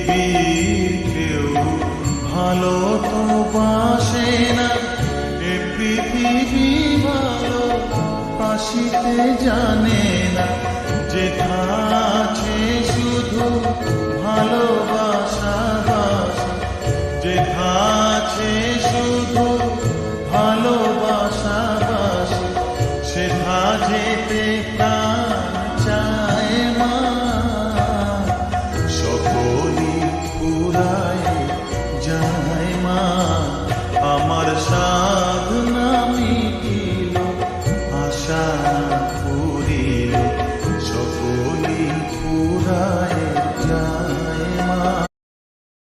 পৃথিবীর কেউ ভালো তো বাসে না, এ পৃথিবী ভালো বাসিতে জানে না। যেথা আছে শুধু ভালোবাসা বাসা, যেথা আছে শুধু ভালোবাসা বাসা, সেথা যেতে প্রাণ চায় মা। সকলি পুরা